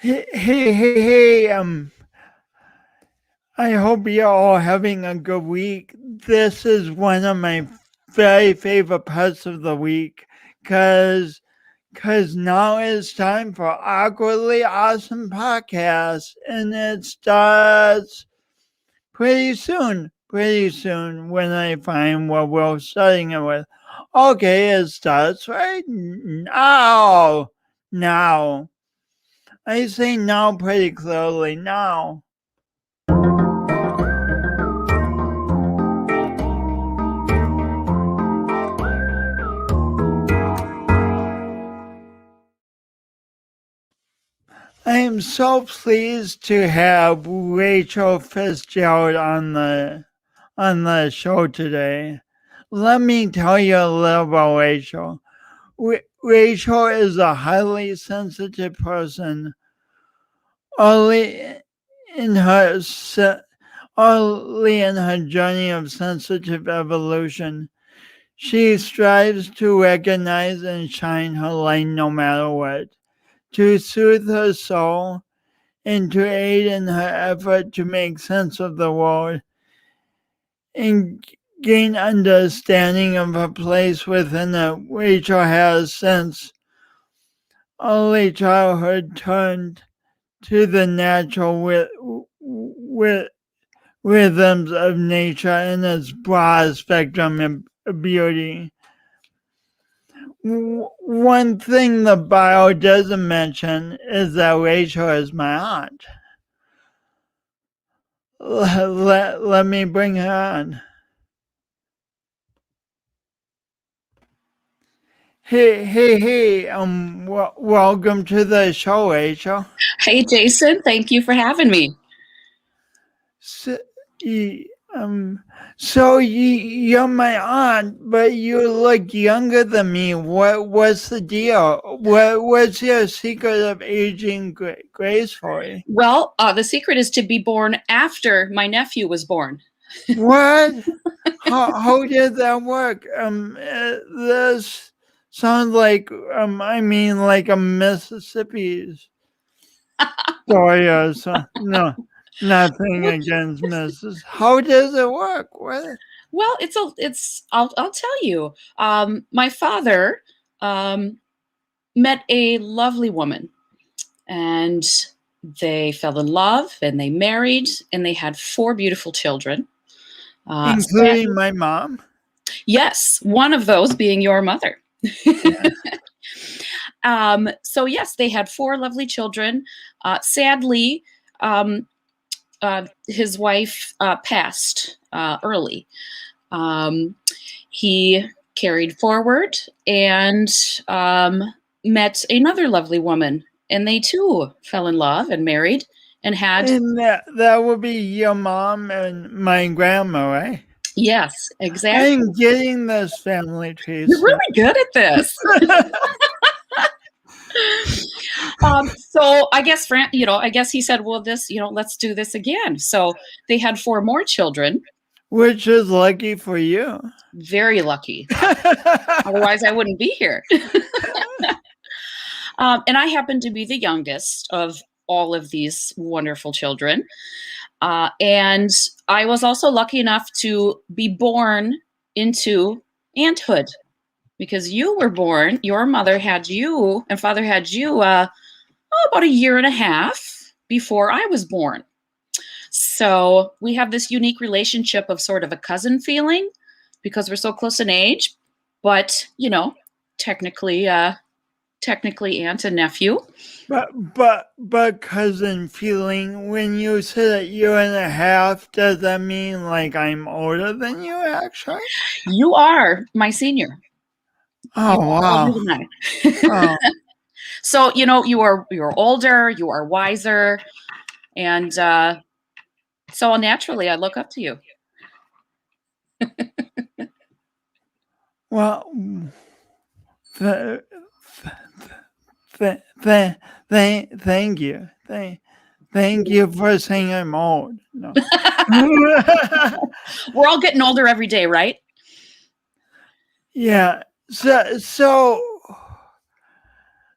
Hey, I hope you're all having a good week. This is one of my very favorite parts of the week because now it's time for Awkwardly Awesome Podcast, and it starts pretty soon when I find what we're starting it with. Okay, it starts right now. Now. I say now pretty clearly now. I am so pleased to have Rachel Fitzgerald on the show today. Let me tell you a little about Rachel. Rachel is a highly sensitive person. Early in her journey of sensitive evolution, she strives to recognize and shine her light no matter what, to soothe her soul, and to aid in her effort to make sense of the world and gain understanding of her place within it. Rachel has since early childhood turned to the natural rhythms of nature in its broad spectrum of beauty. One thing the bio doesn't mention is that Rachel is my aunt. Let me bring her on. Hey, welcome to the show, Rachel. Hey, Jason, thank you for having me. So, you're my aunt, but you look younger than me. What's the deal? What's your secret of aging gracefully? Well, the secret is to be born after my nephew was born. What? How did that work? This sounds like like a Mississippi's story or something. No, nothing against Mrs. How does it work? What? Well, I'll tell you. My father met a lovely woman, and they fell in love, and they married, and they had 4 beautiful children. Including my mom? Yes, one of those being your mother. Yeah. So yes, they had 4 lovely children. Sadly, his wife passed early. He carried forward and met another lovely woman, and they too fell in love and married and had. And that would be your mom and my grandma, right? Yes, exactly. I'm getting this family tree. You're really good at this. So I guess I guess he said, well, let's do this again. So they had 4 more children. Which is lucky for you. Very lucky. Otherwise I wouldn't be here. And I happen to be the youngest of all of these wonderful children. And I was also lucky enough to be born into aunthood, because you were born, your mother had you and father had you about a year and a half before I was born. So we have this unique relationship of sort of a cousin feeling because we're so close in age, but technically aunt and nephew. But cousin feeling, when you said a year and a half, does that mean like I'm older than you actually? You are my senior. Oh, wow. Older than I. Oh. So, you're older, you are wiser, and so naturally I look up to you. Well, thank you. Thank you for saying I'm old. No. We're all getting older every day, right? Yeah. So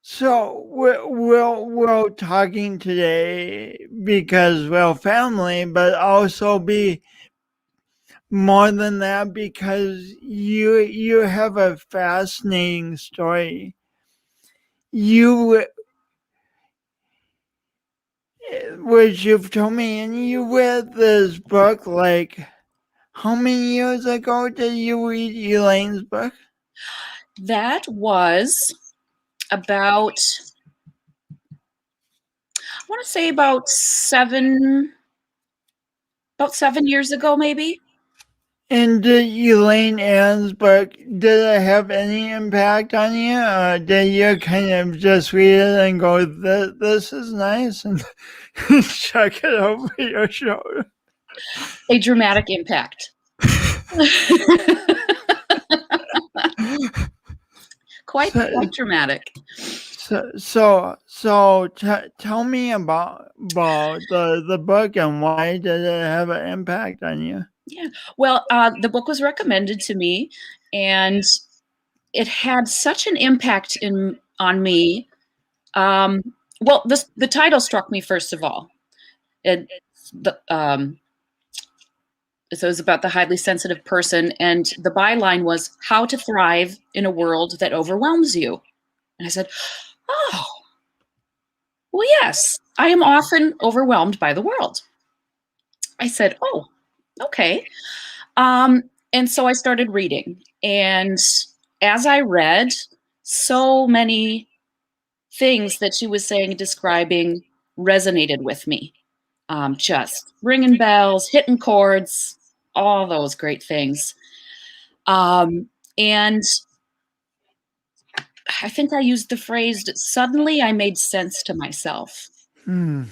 So we're talking today because we're family, but also be more than that because you have a fascinating story. You which you've told me, and you read this book like how many years ago did you read Elaine's book? That was about, I want to say about 7 years ago, maybe. And did Elaine Ann's book, did it have any impact on you? Or did you kind of just read it and go, this is nice, and chuck it over your shoulder? A dramatic impact. quite So, quite dramatic. tell me about the book and why did it have an impact on you? Yeah. Well, the book was recommended to me, and it had such an impact on me. Well, the title struck me first of all. It the So it was about the highly sensitive person, and the byline was "How to Thrive in a World That Overwhelms You." And I said, "Oh, well, yes, I am often overwhelmed by the world." I said, "Oh, okay." And so I started reading, and as I read, so many things that she was saying and describing resonated with me. Just ringing bells, hitting chords, all those great things. And I think I used the phrase, suddenly I made sense to myself. Hmm.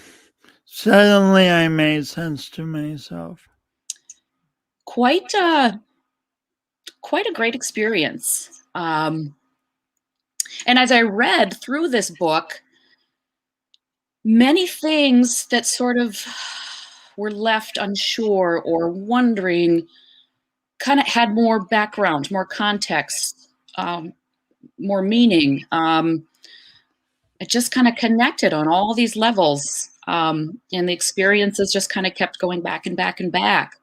Suddenly I made sense to myself. Quite quite a great experience. And as I read through this book, many things that sort of were left unsure or wondering kind of had more background, more context, more meaning. It just kind of connected on all these levels. And the experiences just kind of kept going back and back and back.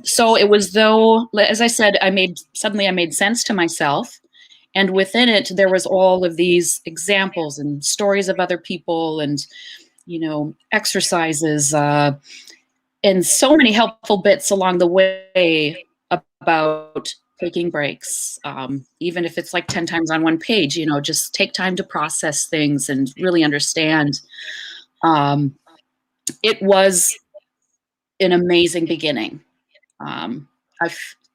So it was though, as I said, I made sense to myself. And within it, there was all of these examples and stories of other people and, exercises, and so many helpful bits along the way about taking breaks, even if it's like 10 times on one page, just take time to process things and really understand. It was an amazing beginning. Um,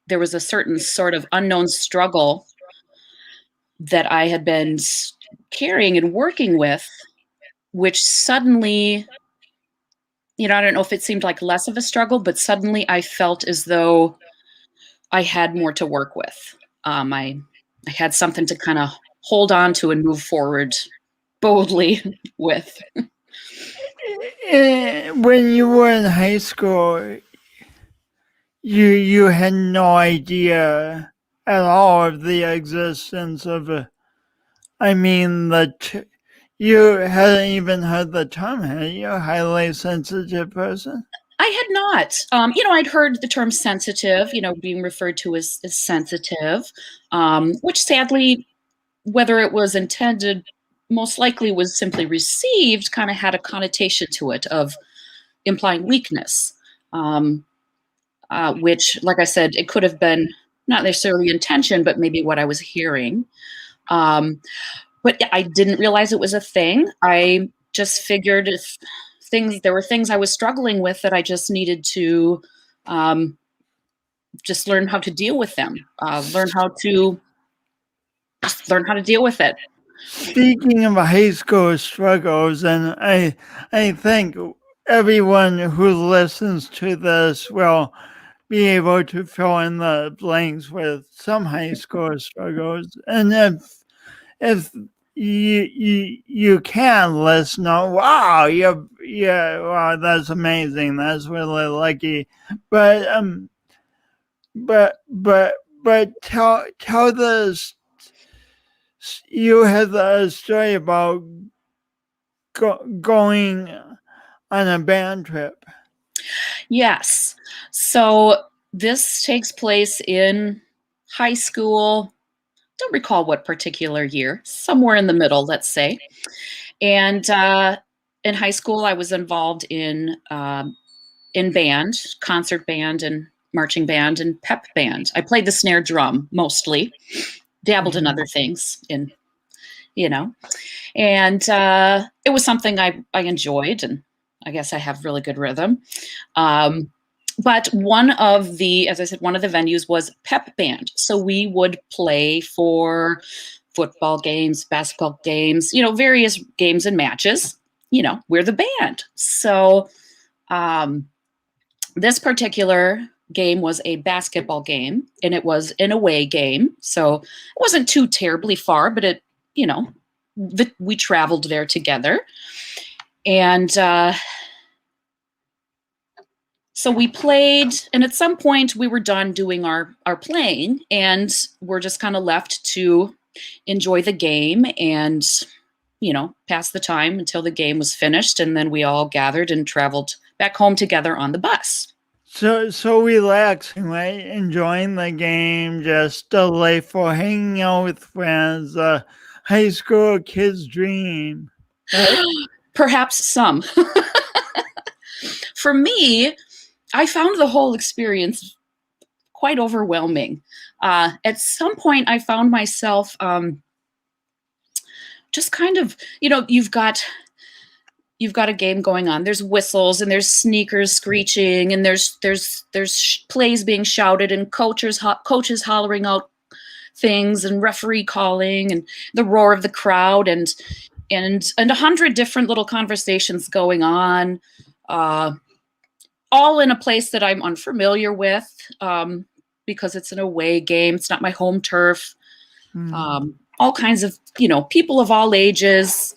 there was a certain sort of unknown struggle that I had been carrying and working with, which suddenly, I don't know if it seemed like less of a struggle, but suddenly I felt as though I had more to work with. I had something to kind of hold on to and move forward boldly with. When you were in high school, you had no idea at all of the existence of you hadn't even heard the term, had you? A highly sensitive person? I had not. I'd heard the term sensitive, being referred to as sensitive, which sadly, whether it was intended, most likely was simply received, kind of had a connotation to it of implying weakness, which, like I said, it could have been not necessarily intention, but maybe what I was hearing. But I didn't realize it was a thing. I just figured if there were things I was struggling with that I just needed to just learn how to deal with them, learn how to deal with it. Speaking of high school struggles, and I think everyone who listens to this will be able to fill in the blanks with some high school struggles. And if you can listen, wow, yeah, wow, that's amazing. That's really lucky. But but tell the you had a story about going on a band trip. Yes. So this takes place in high school. Don't recall what particular year, somewhere in the middle, let's say. And in high school, I was involved in band, concert band, and marching band, and pep band. I played the snare drum mostly, dabbled in other things, you know, and it was something I enjoyed, and I guess I have really good rhythm. But one of the, as I said, one of the venues was pep band. So we would play for football games, basketball games, various games and matches. We're the band. So this particular game was a basketball game, and it was an away game. So it wasn't too terribly far, but we traveled there together. And so we played, and at some point we were done doing our playing, and we're just kind of left to enjoy the game and, pass the time until the game was finished. And then we all gathered and traveled back home together on the bus. So relaxing, right? Enjoying the game, just delightful, hanging out with friends, high school kid's dream. Right? Perhaps some. For me, I found the whole experience quite overwhelming. At some point, I found myself just kind of, you've got a game going on. There's whistles and there's sneakers screeching and there's plays being shouted and coaches hollering out things and referee calling and the roar of the crowd and 100 different little conversations going on. All in a place that I'm unfamiliar with because it's an away game. It's not my home turf. All kinds of, people of all ages,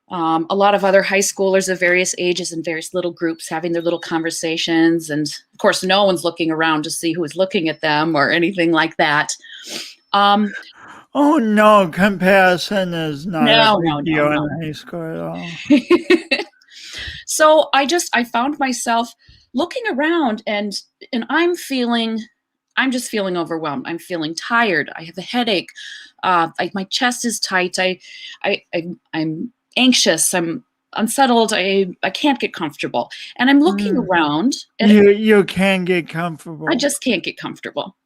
a lot of other high schoolers of various ages and various little groups having their little conversations. And of course, no one's looking around to see who is looking at them or anything like that. Oh no, comparison is not a big deal no. in high school at all. So I found myself looking around and I'm just feeling overwhelmed. I'm feeling tired. I have a headache. My chest is tight. I'm anxious. I'm unsettled. I can't get comfortable. And I'm looking around. And you can get comfortable. I just can't get comfortable.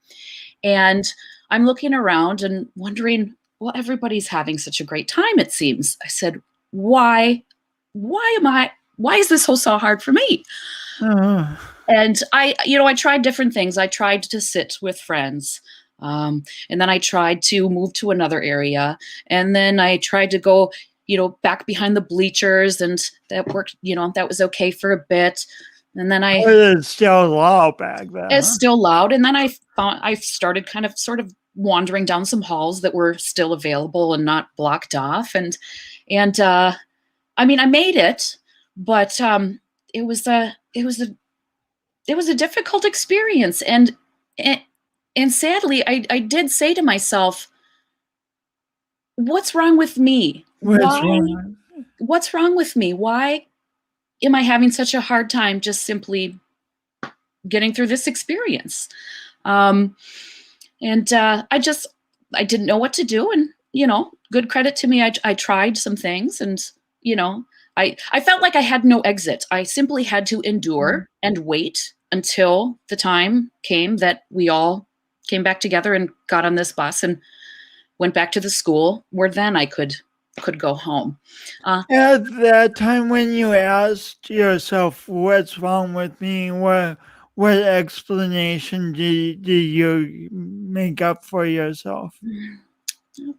And I'm looking around and wondering, well, everybody's having such a great time, it seems. I said, why is this so hard for me? And I tried different things. I tried to sit with friends. And then I tried to move to another area. And then I tried to go, back behind the bleachers, and that worked, that was okay for a bit. And then it's still loud back then. It's still loud. And then I started kind of sort of wandering down some halls that were still available and not blocked off. And I made it, but it was a difficult experience. And sadly, I did say to myself, what's wrong with me? What's wrong with me? Why am I having such a hard time just simply getting through this experience? I didn't know what to do. And, good credit to me. I tried some things and, I felt like I had no exit. I simply had to endure and wait until the time came that we all came back together and got on this bus and went back to the school where then I could go home. At that time when you asked yourself, what's wrong with me? What explanation do you make up for yourself?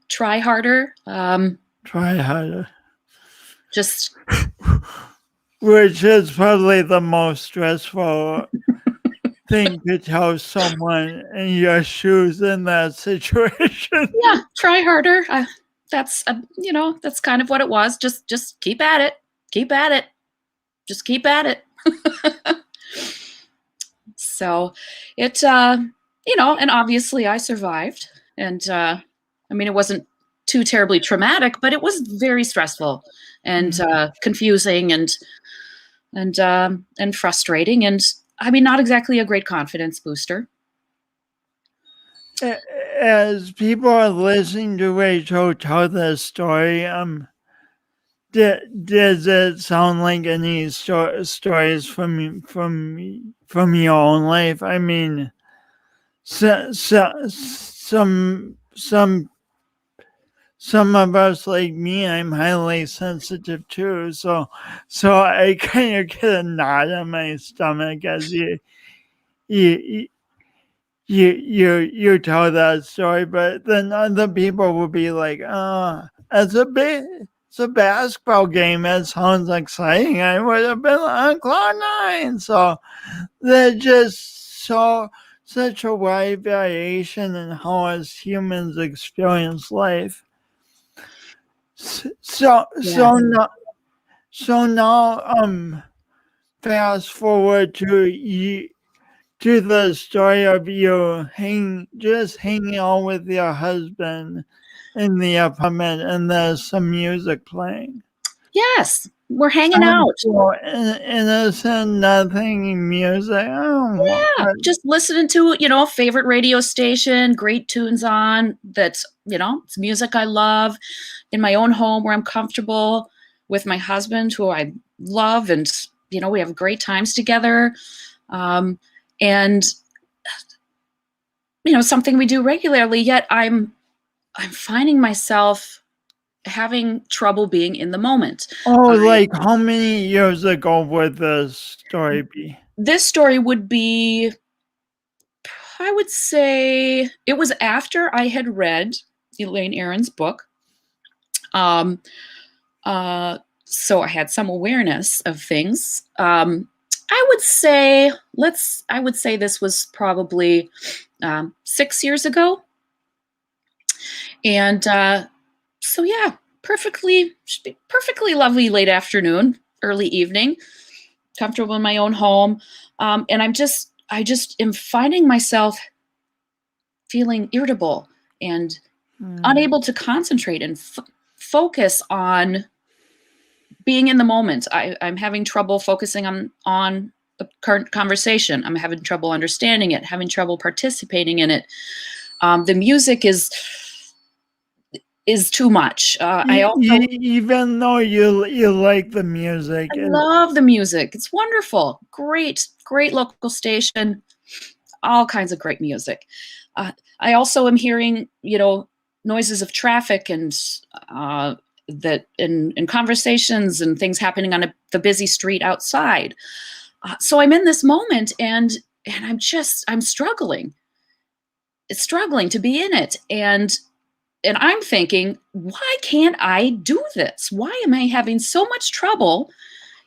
Try harder. Try harder. Just... Which is probably the most stressful thing to tell someone in your shoes in that situation. Yeah, try harder. That's that's kind of what it was. Just keep at it. Keep at it. Just keep at it. So it and obviously I survived. And it wasn't too terribly traumatic, but it was very stressful and confusing and frustrating, and I mean, not exactly a great confidence booster. As people are listening to Rachel tell this story, does it sound like any stories from your own life? I mean, some of us, like me, I'm highly sensitive too. So I kind of get a knot in my stomach as you you tell that story, but then other people will be like, it's a basketball game. That sounds exciting. I would have been on cloud nine. So there's just such a wide variation in how us humans experience life. So now fast forward to you to the story of you just hanging out with your husband in the apartment and there's some music playing. Yes, we're hanging Sounds out. so innocent, nothing music. Yeah, just listening to, a favorite radio station, great tunes on. That's, it's music I love in my own home where I'm comfortable with my husband, who I love, and we have great times together. And something we do regularly. Yet I'm finding myself having trouble being in the moment. Like how many years ago would this story be? This story would be, I would say, it was after I had read Elaine Aron's book. So I had some awareness of things. I would say this was probably 6 years ago. And so yeah, perfectly lovely late afternoon, early evening, comfortable in my own home. And I just am finding myself feeling irritable and unable to concentrate and focus on being in the moment. I'm having trouble focusing on the current conversation. I'm having trouble understanding it, having trouble participating in it. The music is too much. I also, even though you like the music, I love the music. It's wonderful. Great local station. All kinds of great music. I also am hearing, noises of traffic and that in conversations and things happening on the busy street outside. So I'm in this moment and I'm struggling. It's struggling to be in it. And I'm thinking, why can't I do this? Why am I having so much trouble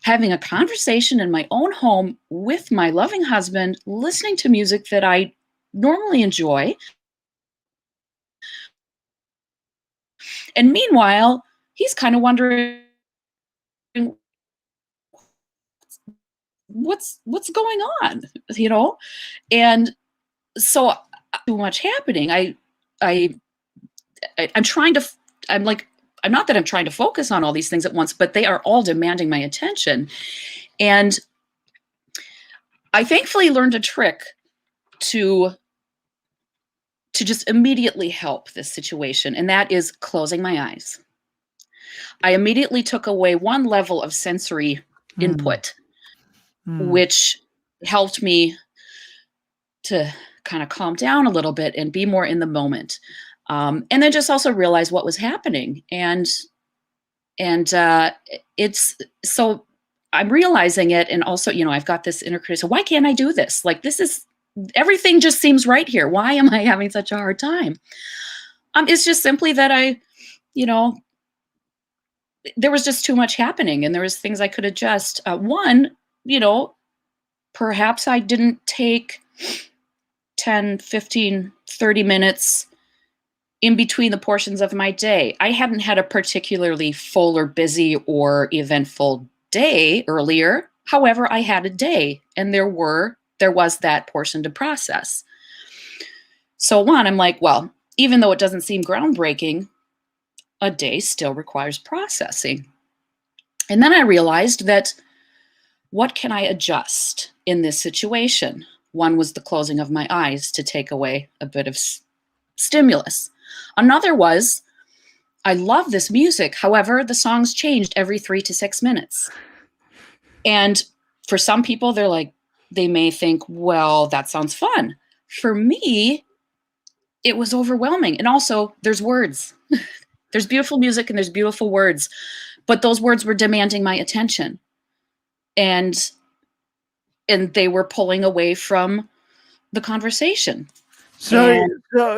having a conversation in my own home with my loving husband, listening to music that I normally enjoy? And meanwhile, he's kind of wondering what's going on, And so too much happening. I'm trying to, I'm not that I'm trying to focus on all these things at once, but they are all demanding my attention. And I thankfully learned a trick to just immediately help this situation, and that is closing my eyes. I immediately took away one level of sensory input, which helped me to kind of calm down a little bit and be more in the moment. And then just also realize what was happening. And it's so I'm realizing it. And also, I've got this inner critic. So why can't I do this? Like, everything just seems right here. Why am I having such a hard time? It's just simply that there was just too much happening and there was things I could adjust. One, perhaps I didn't take 10, 15, 30 minutes in between the portions of my day. I hadn't had a particularly full or busy or eventful day earlier. However, I had a day and there was that portion to process. So one, I'm like, well, even though it doesn't seem groundbreaking, a day still requires processing. And then I realized that what can I adjust in this situation? One was the closing of my eyes to take away a bit of stimulus. Another was, I love this music. However, the songs changed every 3 to 6 minutes. And for some people, they may think, well, that sounds fun. For me, it was overwhelming. And also, there's words. There's beautiful music and there's beautiful words, but those words were demanding my attention. And they were pulling away from the conversation. So,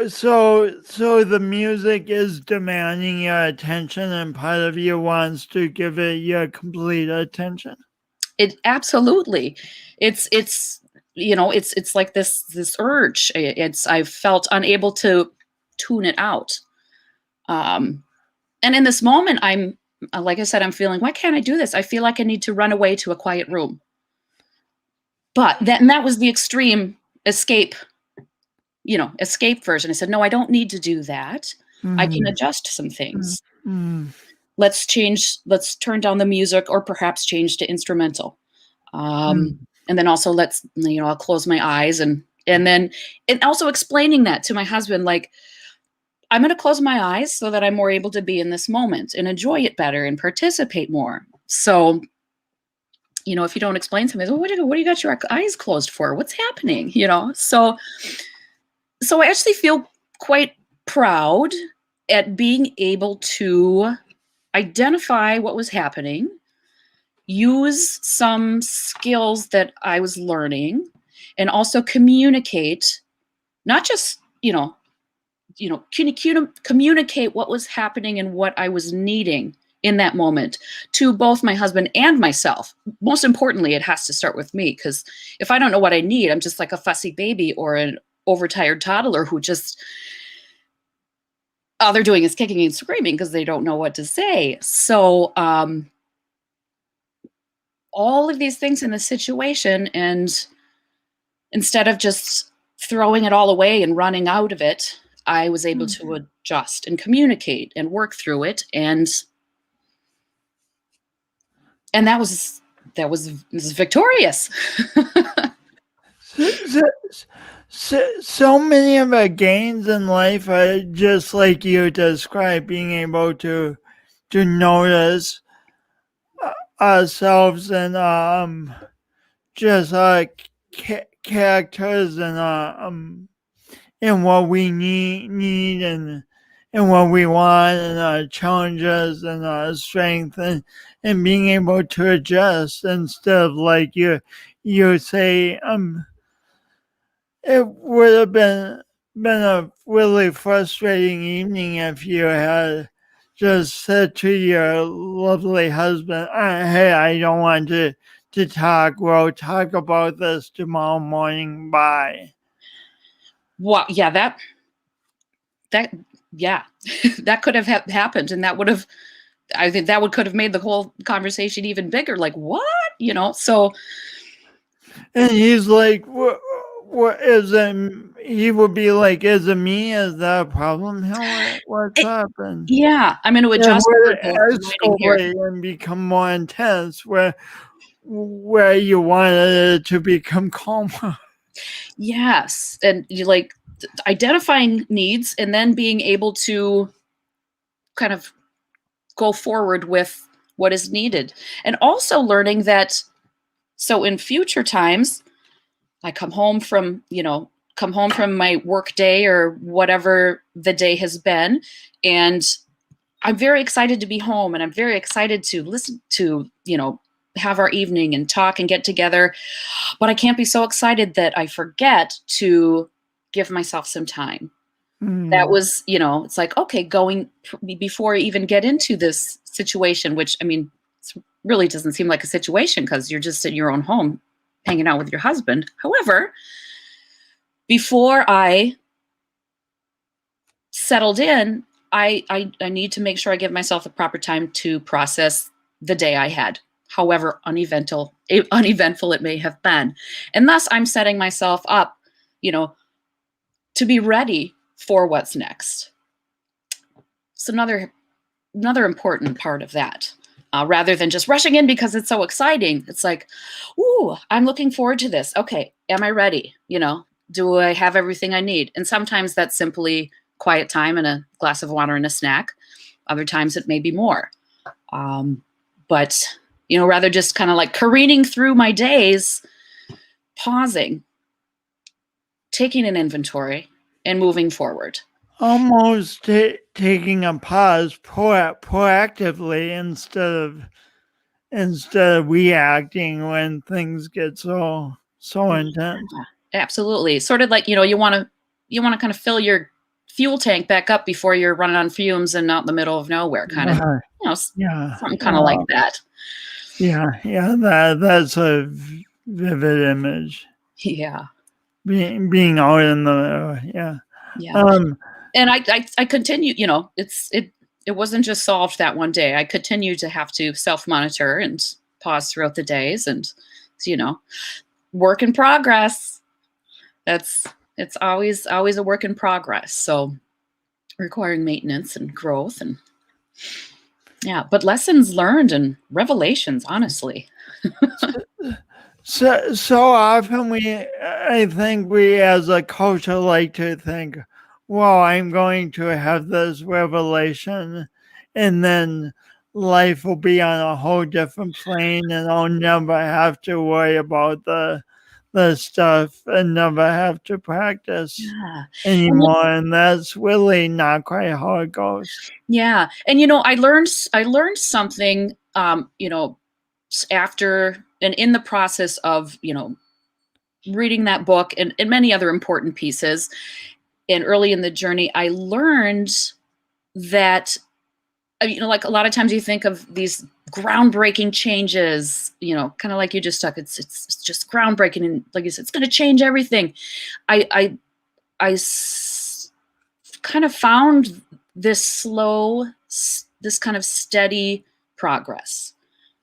so the music is demanding your attention, and part of you wants to give it your complete attention. It absolutely, it's like this urge. I felt unable to tune it out. And in this moment, I'm like I said, I'm feeling, why can't I do this? I feel like I need to run away to a quiet room. But that was the extreme escape version. I said, no, I don't need to do that. I can adjust some things. Let's turn down the music, or perhaps change to instrumental. And then also I'll close my eyes and also explaining that to my husband, like, I'm going to close my eyes so that I'm more able to be in this moment and enjoy it better and participate more. So, if you don't explain something, well, what do you got your eyes closed for? What's happening? So I actually feel quite proud at being able to identify what was happening, use some skills that I was learning, and also communicate, not just, communicate what was happening and what I was needing in that moment to both my husband and myself. Most importantly, it has to start with me, because if I don't know what I need, I'm just like a fussy baby or an overtired toddler who just, all they're doing is kicking and screaming because they don't know what to say. So all of these things in the situation, and instead of just throwing it all away and running out of it, I was able to adjust and communicate and work through it. And that was victorious. So many of our gains in life are just like you described, being able to notice ourselves and just characters and what we need and what we want, and our challenges and our strength, and being able to adjust instead of, like you say, it would have been a really frustrating evening if you had just said to your lovely husband, "Hey, I don't want to talk. We'll talk about this tomorrow morning. Bye." Well, yeah, that that could have happened, and I think that could have made the whole conversation even bigger. Like, what? So. And he's like, what is it? He would be like, is it me? Is that a problem? What's happened? Yeah, I'm going to And adjust would the lighting here. escalate and become more intense where you wanted it to become calmer. Yes, and you identifying needs and then being able to kind of go forward with what is needed, and also learning that, so in future times, I come home from my work day or whatever the day has been, and I'm very excited to be home, and I'm very excited to listen to, have our evening and talk and get together. But I can't be so excited that I forget to give myself some time. That was, it's like, okay, going before I even get into this situation, which, I mean, it really doesn't seem like a situation because you're just in your own home hanging out with your husband. However, before I settled in, I need to make sure I give myself the proper time to process the day I had, however uneventful it may have been. And thus I'm setting myself up, to be ready for what's next. So another another important part of that. Rather than just rushing in because it's so exciting. It's like, ooh, I'm looking forward to this. Okay, am I ready? Do I have everything I need? And sometimes that's simply quiet time and a glass of water and a snack. Other times it may be more. But, rather just kind of like careening through my days, pausing, taking an inventory, and moving forward. Almost taking a pause proactively instead of reacting when things get so intense. Yeah, absolutely. Sort of like, you want to kind of fill your fuel tank back up before you're running on fumes and out in the middle of nowhere, kind of, Yeah. something kind of like that. Yeah, that's a vivid image. Yeah. Being out in the yeah. And I continue, it wasn't just solved that one day. I continue to have to self-monitor and pause throughout the days, and work in progress. It's always a work in progress. So requiring maintenance and growth, and but lessons learned and revelations, honestly. So often I think we as a culture like to think, well, I'm going to have this revelation and then life will be on a whole different plane and I'll never have to worry about the stuff and never have to practice anymore. And that's really not quite how it goes. Yeah. And, I learned something, after and in the process of, reading that book and many other important pieces. And early in the journey, I learned that, like a lot of times you think of these groundbreaking changes, kind of like you just talked, it's just groundbreaking. And like you said, it's going to change everything. I kind of found this slow, this kind of steady progress,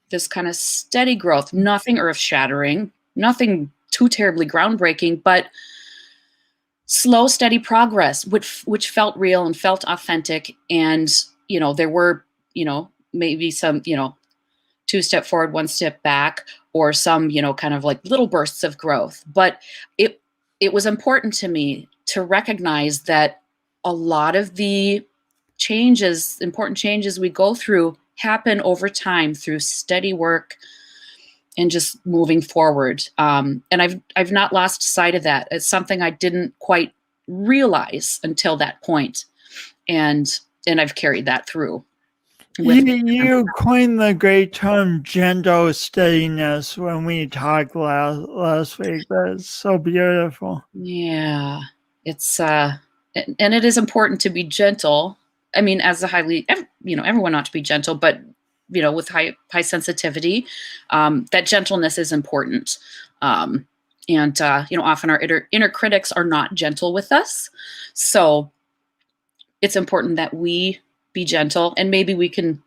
this kind of steady growth, nothing earth shattering, nothing too terribly groundbreaking, but slow, steady progress, which felt real and felt authentic. And, there were, maybe some, 2-step forward, 1-step back, or some, kind of like little bursts of growth. But it was important to me to recognize that a lot of the important changes we go through happen over time through steady work and just moving forward. And I've not lost sight of that. It's something I didn't quite realize until that point. And I've carried that through. You coined the great term gentle steadiness when we talked last week. That's so beautiful. Yeah. It's and it is important to be gentle. I mean, as a everyone ought to be gentle, but with high sensitivity, that gentleness is important. And often our inner critics are not gentle with us. So it's important that we be gentle, and maybe we can,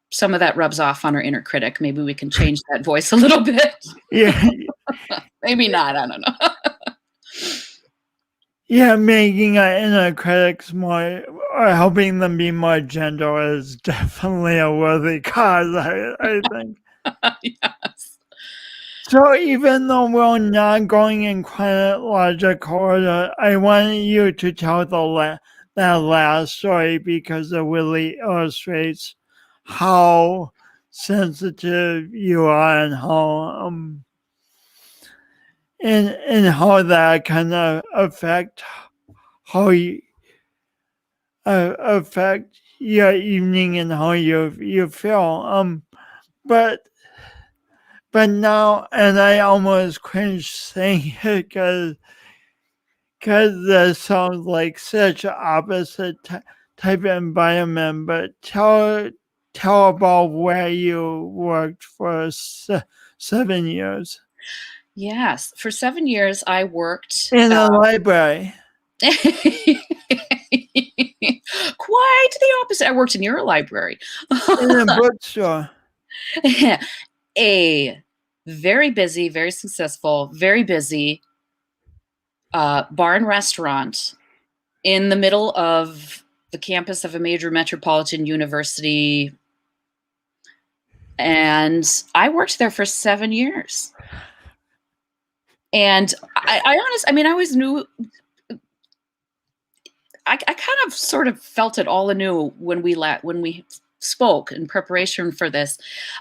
some of that rubs off on our inner critic. Maybe we can change that voice a little bit. Yeah. Maybe not. I don't know. Yeah, making our inner critics more, or helping them be more gentle is definitely a worthy cause, I think. Yes. So even though we're not going in chronological order, I wanted you to tell that last story because it really illustrates how sensitive you are and how that can affect how you affect your evening and how you feel. But now, and I almost cringe saying it because that sounds like such an opposite type of environment. But tell about where you worked for 7 years. Yes, for 7 years I worked in a library. Quite the opposite. I worked in your library. In a bookstore. A very busy, very successful, very busy bar and restaurant in the middle of the campus of a major metropolitan university. And I worked there for 7 years. And I mean, I always knew, I kind of sort of felt it all anew when we spoke in preparation for this.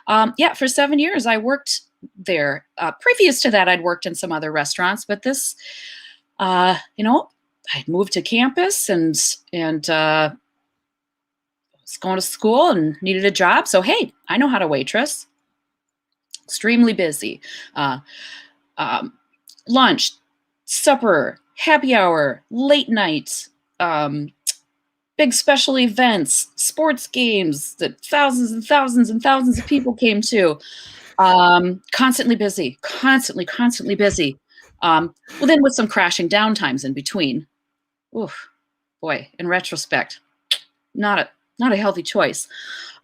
Yeah, for 7 years I worked there. Previous to that, I'd worked in some other restaurants, but this, you know, I'd moved to campus and was going to school and needed a job. So hey, I know how to waitress. Extremely busy. Lunch, supper, happy hour, late night, big special events, sports games that thousands and thousands and thousands of people came to. Constantly busy, constantly busy. Well, then with some crashing downtimes in between. Oof, boy, in retrospect, not a healthy choice.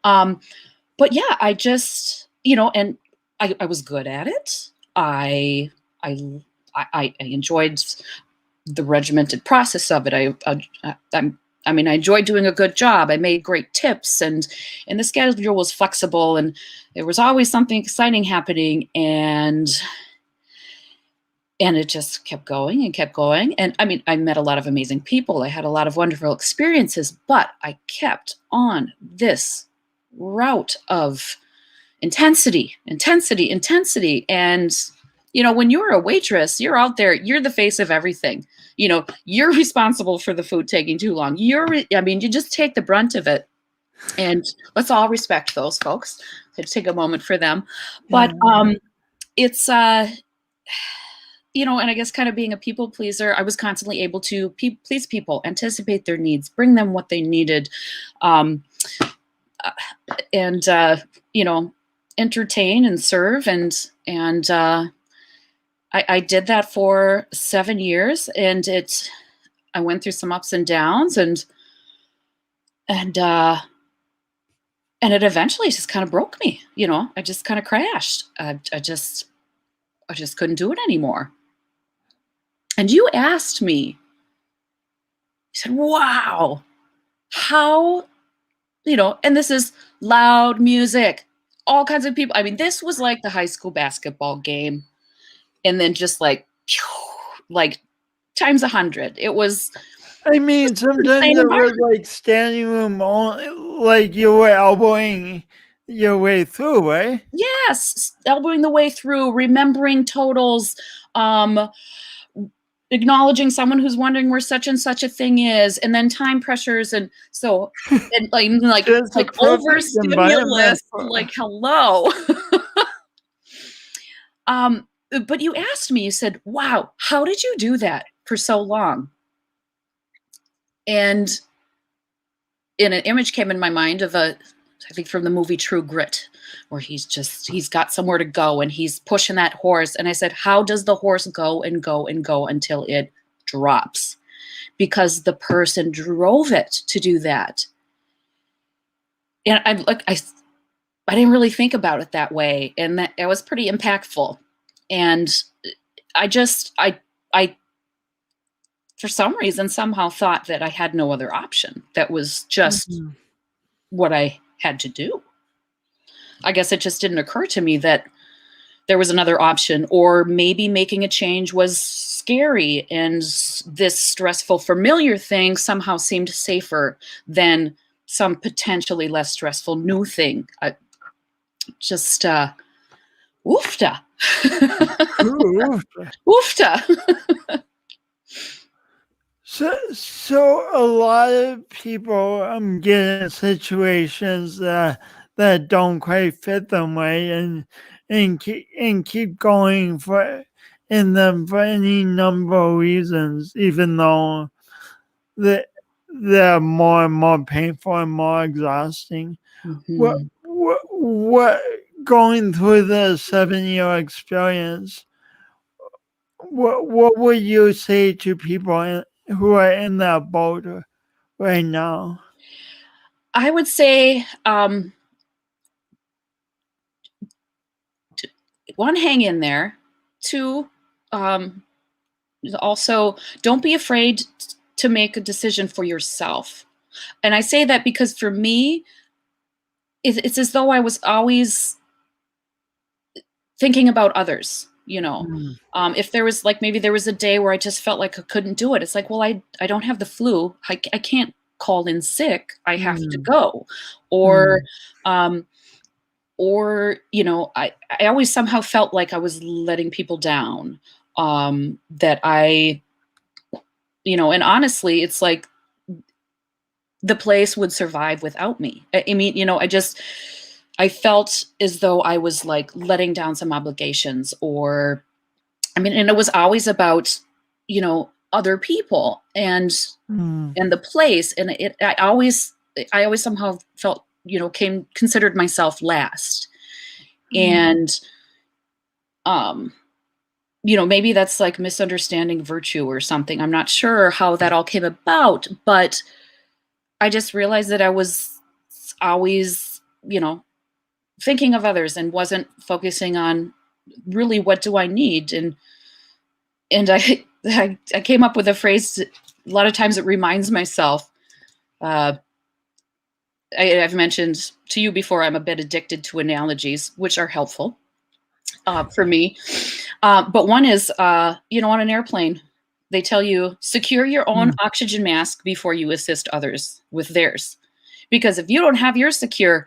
But yeah, I just, and I was good at it. I enjoyed the regimented process of it. I mean, I enjoyed doing a good job. I made great tips, and the schedule was flexible, and there was always something exciting happening, and it just kept going and kept going. And I mean, I met a lot of amazing people. I had a lot of wonderful experiences, but I kept on this route of intensity. And when you're a waitress, you're out there, you're the face of everything. You're responsible for the food taking too long. You just take the brunt of it. And let's all respect those folks. Let's take a moment for them. But it's and I guess kind of being a people pleaser, I was constantly able to please people, anticipate their needs, bring them what they needed, and entertain and serve, and I did that for 7 years, and I went through some ups and downs, and it eventually just kind of broke me. I just kind of crashed. I just couldn't do it anymore. And you asked me, you said, wow, how, and this is loud music, all kinds of people. I mean, this was like the high school basketball game. And then just like times 100. It was. I mean, sometimes it was like standing room only, like you were elbowing your way through, right? Yes, elbowing the way through, remembering totals, acknowledging someone who's wondering where such and such a thing is, and then time pressures, and so and like overstimulus, like hello. But you asked me, you said, wow, how did you do that for so long? And an image came in my mind of I think from the movie True Grit, where he's got somewhere to go and he's pushing that horse. And I said, how does the horse go and go and go until it drops? Because the person drove it to do that. And I didn't really think about it that way. And that it was pretty impactful. And I for some reason, somehow thought that I had no other option. That was just what I had to do. I guess it just didn't occur to me that there was another option, or maybe making a change was scary, and this stressful, familiar thing somehow seemed safer than some potentially less stressful new thing. Oofta. Oofta. So a lot of people get in situations that don't quite fit them right, and keep going in them for any number of reasons, even though they're more and more painful and more exhausting. Mm-hmm. What going through the 7-year experience, what would you say to people who are in that boat right now? I would say, one, hang in there. Two, also don't be afraid to make a decision for yourself. And I say that because for me, it's as though I was always thinking about others, you know. Mm, If there was like maybe there was a day where I just felt like I couldn't do it. It's like, well, I don't have the flu. I can't call in sick. I have to mm, go. Or mm, um or you know, I always somehow felt like I was letting people down. That I, you know, and honestly, it's like the place would survive without me. I mean, you know, I felt as though I was like letting down some obligations, or I mean, and it was always about, you know, other people mm, and the place, and I always somehow felt, you know, considered myself last. mm, And um you know, maybe that's like misunderstanding virtue or something. I'm not sure how that all came about, but I just realized that I was always, you know, thinking of others and wasn't focusing on really what do I need. And I came up with a phrase. A lot of times it reminds myself. Uh, I've mentioned to you before, I'm a bit addicted to analogies, which are helpful for me. But one is, you know, on an airplane, they tell you secure your own mm, oxygen mask before you assist others with theirs. Because if you don't have yours secure,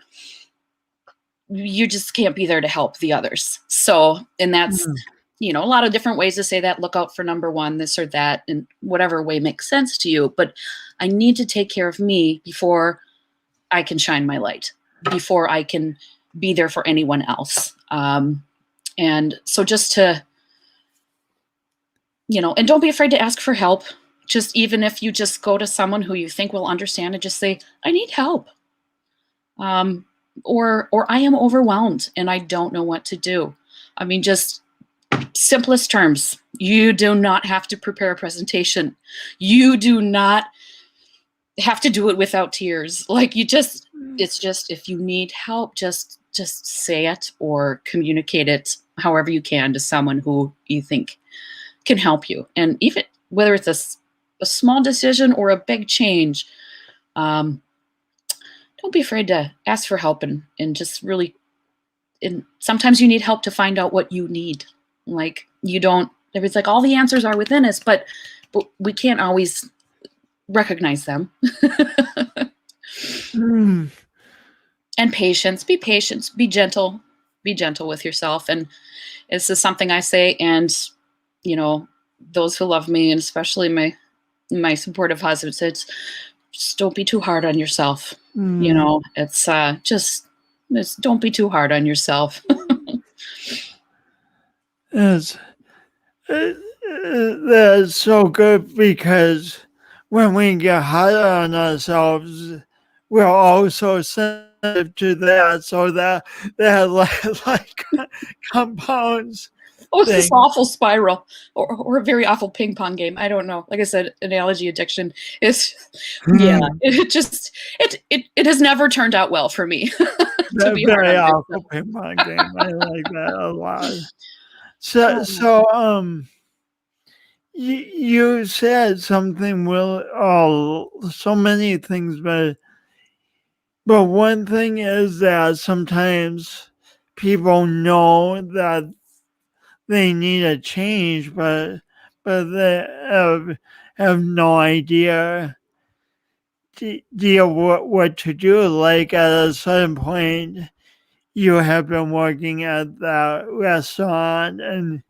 you just can't be there to help the others. So, and that's, mm, you know, a lot of different ways to say that. Look out for number one, this or that, in whatever way makes sense to you. But I need to take care of me before I can shine my light, before I can be there for anyone else. And so just to, you know, and don't be afraid to ask for help. Just even if you just go to someone who you think will understand and just say, I need help. Um, or I am overwhelmed and I don't know what to do. I mean, just simplest terms. You do not have to prepare a presentation. You do not have to do it without tears. Like you just, it's just if you need help, just say it or communicate it however you can to someone who you think can help you. And even whether it's a small decision or a big change, um, don't be afraid to ask for help and just really, and sometimes you need help to find out what you need. Like you don't, if it's like all the answers are within us, but we can't always recognize them. mm. And patience, be patient, be gentle with yourself. And this is something I say, and you know, those who love me, and especially my supportive husband, says, just don't be too hard on yourself. You Mm. know, it's just don't be too hard on yourself. It's, that's so good because when we get hard on ourselves, we're also sensitive to that, so that like compounds Oh, it's this things. awful spiral, or a very awful ping pong game. I don't know. Like I said, analogy addiction is, yeah, Hmm. it has never turned out well for me to That be hard very on awful myself. ping pong game. I like that a lot. So Oh, so you said something will oh so many things, but one thing is that sometimes people know that they need a change, but they have no idea what to do. Like at a certain point, you have been working at that restaurant and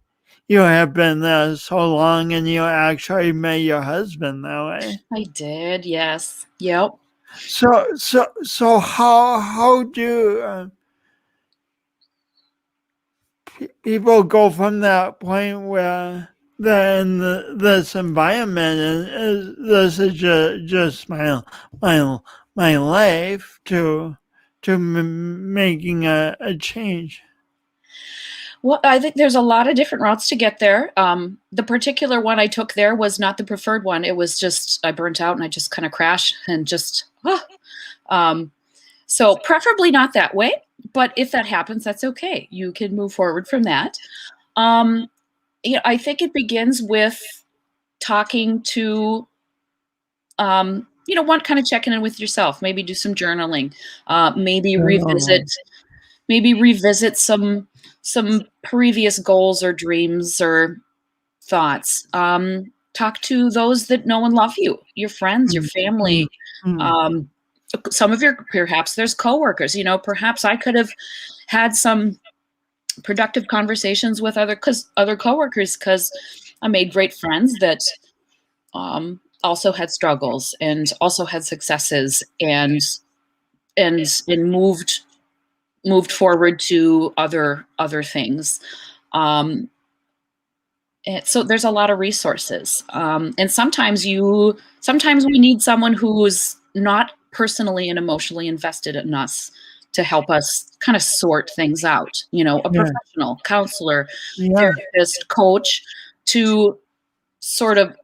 you have been there so long, and you actually met your husband that way. I did. Yes. Yep. So how do people go from that point where they're in this environment and this is just my my life to making a change? Well, I think there's a lot of different routes to get there. The particular one I took there was not the preferred one. It was just I burnt out and I just kind of crashed and just. Um, so preferably not that way, but if that happens, that's okay. You can move forward from that. Um, yeah, I think it begins with talking to want kind of checking in with yourself, maybe do some journaling, maybe Oh, revisit some previous goals or dreams or thoughts. Talk to those that know and love you, your friends, your mm, mm, family. mm. Um, some of perhaps there's coworkers. Perhaps I could have had some productive conversations with other coworkers, because I made great friends that also had struggles and also had successes, and moved forward to other things. Um, and so there's a lot of resources, and sometimes we need someone who's not personally and emotionally invested in us to help us kind of sort things out. A Yeah, professional counselor, yeah. therapist, coach, to sort of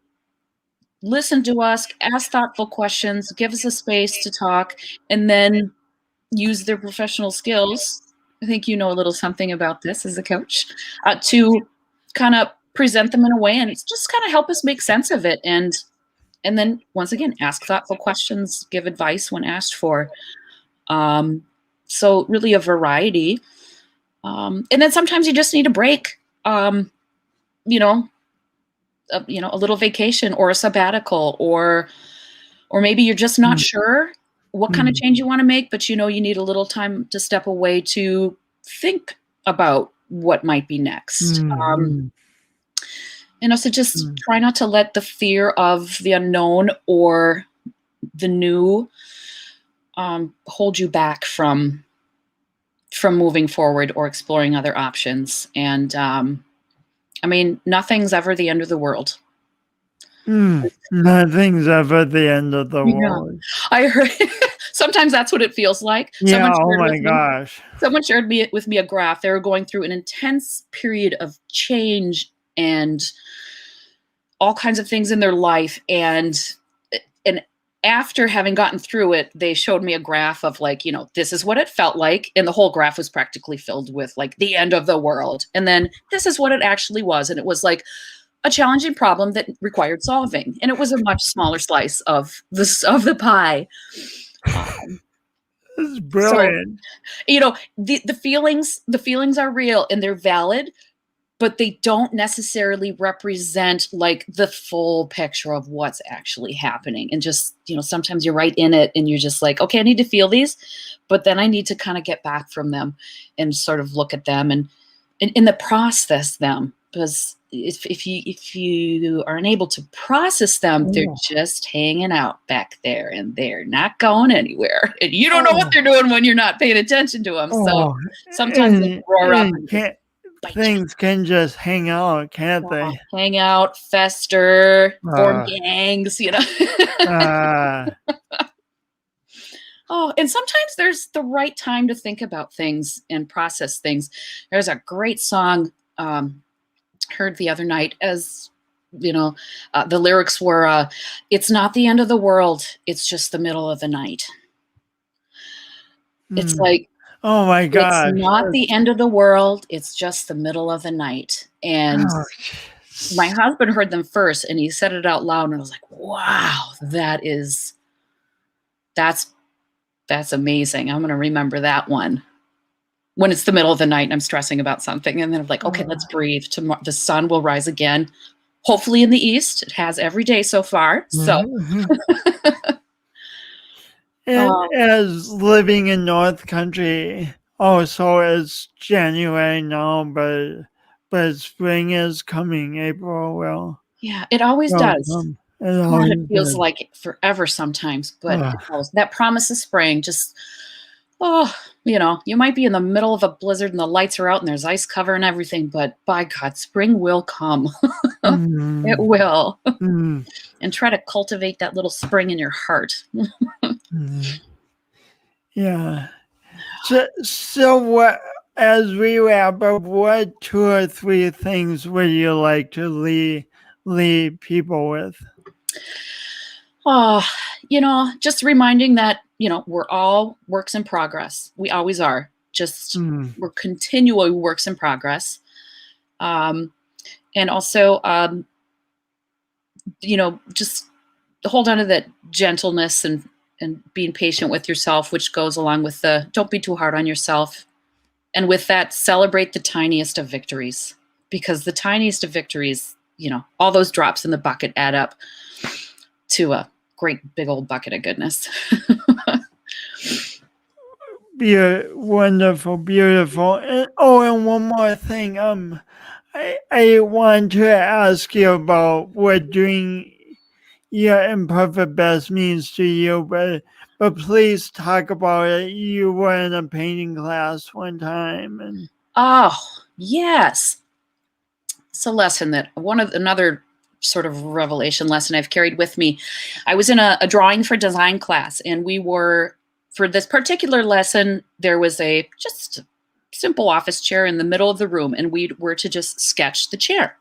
listen to us, ask thoughtful questions, give us a space to talk, and then use their professional skills. I think you know a little something about this as a coach, to kind of present them in a way and just kind of help us make sense of it. And then once again, ask thoughtful questions, give advice when asked for. Um, so really a variety. And then sometimes you just need a break. You know, a little vacation or a sabbatical, or maybe you're just not Mm, sure what kind of mm, change you want to make, but you need a little time to step away to think about what might be next. mm, So just mm, try not to let the fear of the unknown or the new hold you back from moving forward or exploring other options. And nothing's ever the end of the world. Nothing's ever the end of the Yeah, world. I heard. Sometimes that's what it feels like. Yeah, oh my gosh. Someone shared with me a graph. They were going through an intense period of change and all kinds of things in their life, and after having gotten through it, they showed me a graph of, like, this is what it felt like, and the whole graph was practically filled with, like, the end of the world, and then this is what it actually was, and it was like a challenging problem that required solving, and it was a much smaller slice of the pie. Um, This is so brilliant. the feelings are real and they're valid, but they don't necessarily represent, like, the full picture of what's actually happening. And just, sometimes you're right in it and you're just like, okay, I need to feel these, but then I need to kind of get back from them and sort of look at them and in the process them, because if you aren't able to process them, they're Oh, just hanging out back there and they're not going anywhere, and you don't know what oh, they're doing when you're not paying attention to them. So oh. sometimes they roar up And and just bite you. things can just hang out, can't they? Hang out, fester, form Uh, gangs. uh, Oh, and sometimes there's the right time to think about things and process things. There's a great song heard the other night, as the lyrics were, "It's not the end of the world, it's just the middle of the night." It's mm. like, Oh my it's gosh. not the end of the world, it's just the middle of the night. And Oh, my husband heard them first and he said it out loud, and I was like, wow, that's amazing. I'm going to remember that one when it's the middle of the night and I'm stressing about something. And then I'm like, okay, let's breathe. Tomorrow, the sun will rise again. Hopefully in the east. It has every day so far. So, mhm. And uh, as living in North Country, so it's January now, but spring is coming. April yeah, it always will does. come. It God, it always feels does. like forever sometimes, but Ugh. it knows. That promise of spring just, oh, you might be in the middle of a blizzard and the lights are out and there's ice cover and everything, but by God, spring will come. It Mm, will. mm, And try to cultivate that little spring in your heart. mm. Yeah. So what? As we wrap up, what 2 or 3 things would you like to leave people with? Oh, just reminding that, we're all works in progress. We always are. Just Mm, we're continual works in progress. And also, just hold on to that gentleness and being patient with yourself, which goes along with the don't be too hard on yourself. And with that, celebrate the tiniest of victories, because the tiniest of victories, all those drops in the bucket add up to a great big old bucket of goodness. Wonderful, beautiful. And one more thing. I want to ask you about what doing your imperfect best means to you, but please talk about it. You were in a painting class one time, and Oh, yes. It's a lesson that another sort of revelation lesson I've carried with me. I was in a drawing for design class, and we were, for this particular lesson, there was a just simple office chair in the middle of the room, and we were to just sketch the chair.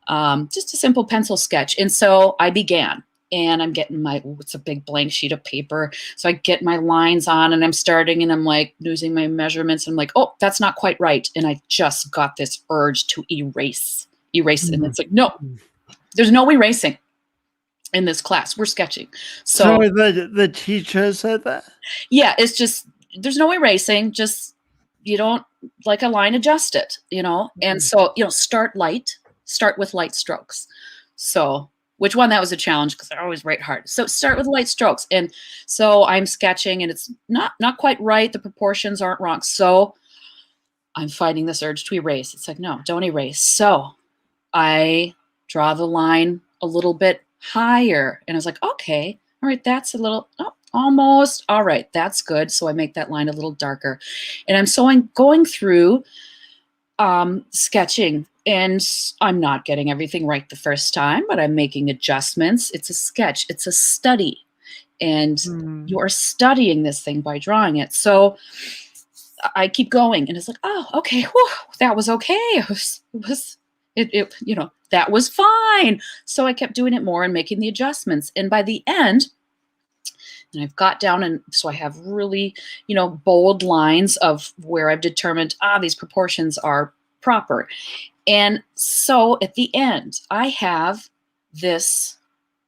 Just a simple pencil sketch. And so I began, and I'm getting it's a big blank sheet of paper. So I get my lines on, and I'm starting, and I'm like losing my measurements. I'm like, oh, that's not quite right. And I just got this urge to erase. And it's like, no, there's no erasing in this class. We're sketching. So the teacher said that? Yeah, it's just, there's no erasing. Just, you don't like a line, adjust it, And so, start with light strokes. So, which one, that was a challenge because I always write hard. So start with light strokes. And so I'm sketching, and it's not quite right. The proportions aren't wrong. So I'm fighting this urge to erase. It's like, no, don't erase. So I draw the line a little bit higher, and I was like, okay, all right, that's a little, almost, all right, that's good. So I make that line a little darker, and I'm going through sketching, and I'm not getting everything right the first time, but I'm making adjustments. It's a sketch, it's a study, and you are studying this thing by drawing it. So I keep going, and it's like, oh, okay, whew, that was okay. That was fine. So I kept doing it more and making the adjustments. And by the end, and I've got down, and so I have really, bold lines of where I've determined, these proportions are proper. And so at the end, I have this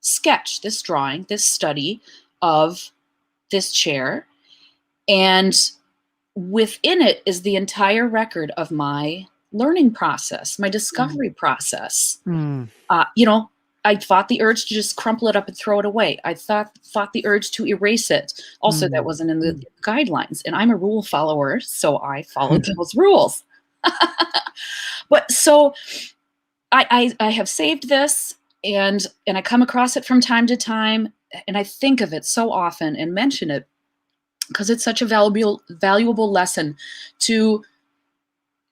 sketch, this drawing, this study of this chair. And within it is the entire record of my learning process, my discovery process. I fought the urge to just crumple it up and throw it away. I fought the urge to erase it. Also, that wasn't in the guidelines. And I'm a rule follower, so I followed those rules. But so I have saved this, and I come across it from time to time, and I think of it so often and mention it because it's such a valuable lesson to,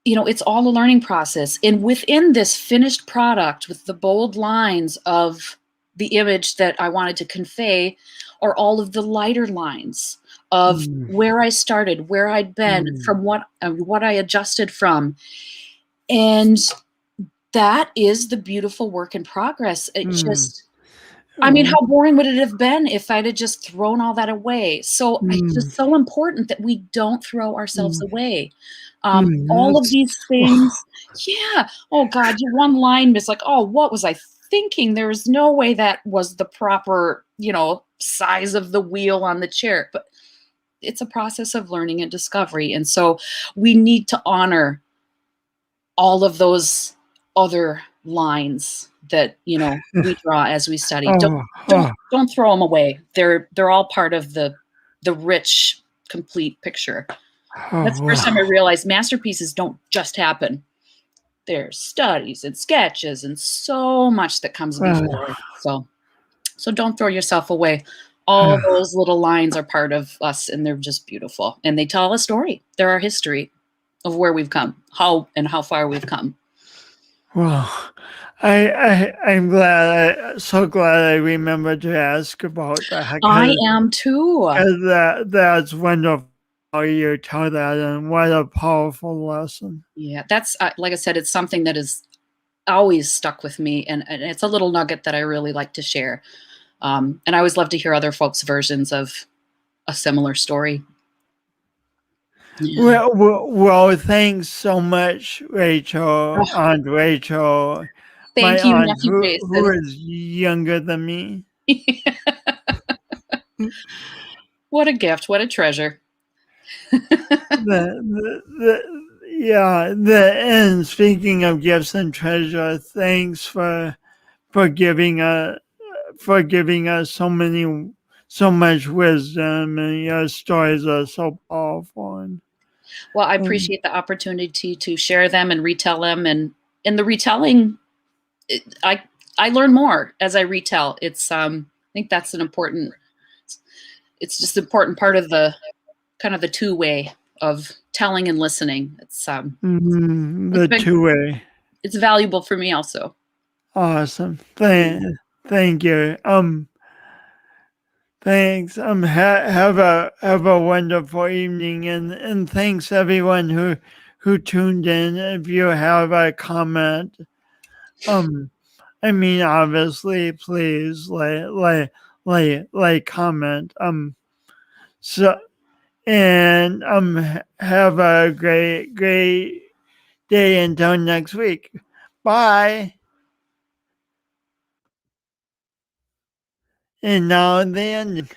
it's all a learning process. And within this finished product with the bold lines of the image that I wanted to convey are all of the lighter lines of where I started, where I'd been, from what I adjusted from. And that is the beautiful work in progress. It just, how boring would it have been if I'd have just thrown all that away? So it's just so important that we don't throw ourselves away. All of these things. Yeah. Oh God, one line is like, oh, what was I thinking? There's no way that was the proper, size of the wheel on the chair. But it's a process of learning and discovery. And so we need to honor all of those other lines that we draw as we study. Don't throw them away. They're all part of the rich, complete picture. That's the first time I realized masterpieces don't just happen. There's studies and sketches and so much that comes before. So don't throw yourself away. All those little lines are part of us, and they're just beautiful. And they tell a story. They're our history of where we've come, how far we've come. Well, I'm so glad I remembered to ask about that. I am too. That's wonderful how you tell that, and what a powerful lesson. Yeah, that's like I said, it's something that has always stuck with me, and it's a little nugget that I really like to share. And I always love to hear other folks' versions of a similar story. Yeah. Well, thanks so much, Rachel, Aunt Rachel. Thank my you, aunt, nephew Jason. who is younger than me. What a gift. What a treasure. And speaking of gifts and treasure, thanks for giving us so much wisdom, and your stories are so powerful. Well, I appreciate the opportunity to share them and retell them, and in the retelling, I I learn more as I retell. I think that's an important. It's just an important part of the kind of the two way of telling and listening. It's The been two-way. it's valuable for me also. Awesome. Thank you. Thanks. Have a wonderful evening, and thanks everyone who tuned in. If you have a comment, obviously, please comment. So and have a great day until next week. Bye. And now the ending.